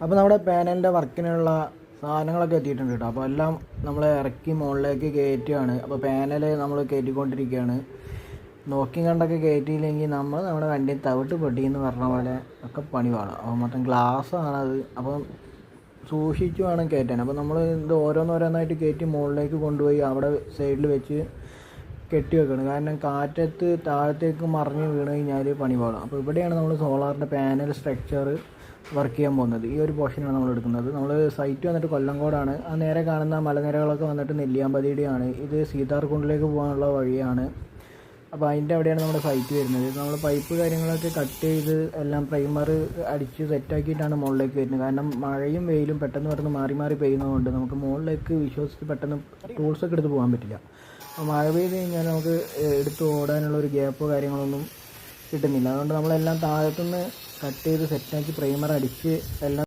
അപ്പോൾ നമ്മുടെ പാനലിൻ്റെ വർക്കിനുള്ള സാധനങ്ങളൊക്കെ എത്തിയിട്ടുണ്ട് കേട്ടോ. അപ്പോൾ എല്ലാം നമ്മൾ ഇറക്കി മുകളിലേക്ക് കയറ്റുകയാണ്. അപ്പോൾ പാനൽ നമ്മൾ കയറ്റിക്കൊണ്ടിരിക്കുകയാണ്. നോക്കി കണ്ടൊക്കെ കയറ്റിയില്ലെങ്കിൽ നമ്മുടെ വണ്ടി തവിട്ട് പൊട്ടിയെന്ന് പറഞ്ഞ പോലെ ഒക്കെ പണി പാടാം. അപ്പോൾ മൊത്തം ഗ്ലാസ്സാണത്. അപ്പം സൂക്ഷിച്ച് വേണം കയറ്റാൻ. അപ്പോൾ നമ്മൾ ഇത് ഓരോന്നോരോന്നായിട്ട് കയറ്റി മുകളിലേക്ക് കൊണ്ടുപോയി അവിടെ സൈഡിൽ വെച്ച് കെട്ടി വെക്കണം. കാരണം കാറ്റത്ത് താഴത്തേക്ക് മറിഞ്ഞ് വീണ് കഴിഞ്ഞാൽ പണി പാടാം. അപ്പോൾ ഇവിടെയാണ് നമ്മൾ സോളാറിൻ്റെ പാനൽ സ്ട്രക്ചർ വർക്ക് ചെയ്യാൻ പോകുന്നത്. ഈ ഒരു പോർഷനാണ് നമ്മൾ എടുക്കുന്നത്. നമ്മൾ സൈറ്റ് വന്നിട്ട് കൊല്ലങ്കോടാണ്. ആ നേരെ കാണുന്ന മലനിരകളൊക്കെ വന്നിട്ട് നെല്ലിയാമ്പതിയുടെയാണ്. ഇത് സീതാർകുണ്ടിലേക്ക് പോകാനുള്ള വഴിയാണ്. അപ്പോൾ അതിൻ്റെ അവിടെയാണ് നമ്മുടെ സൈറ്റ് വരുന്നത്. നമ്മൾ പൈപ്പ് കാര്യങ്ങളൊക്കെ കട്ട് ചെയ്ത് എല്ലാം പ്രൈമർ അടിച്ച് സെറ്റാക്കിയിട്ടാണ് മുകളിലേക്ക് വരുന്നത്. കാരണം മഴയും വെയിലും പെട്ടെന്ന് മാറി മാറി പെയ്യുന്നതുകൊണ്ട് നമുക്ക് മുകളിലേക്ക് വിശ്വസിച്ച് പെട്ടെന്ന് ടൂൾസൊക്കെ എടുത്ത് പോകാൻ പറ്റില്ല. അപ്പോൾ മഴ പെയ്ത് കഴിഞ്ഞാൽ നമുക്ക് എടുത്ത് ഓടാനുള്ള ഒരു ഗ്യാപ്പോ കാര്യങ്ങളൊന്നും കിട്ടുന്നില്ല. അതുകൊണ്ട് നമ്മളെല്ലാം താഴത്തുനിന്ന് കട്ട് ചെയ്ത് സെറ്റാക്കി പ്രൈമർ അടിച്ച് എല്ലാം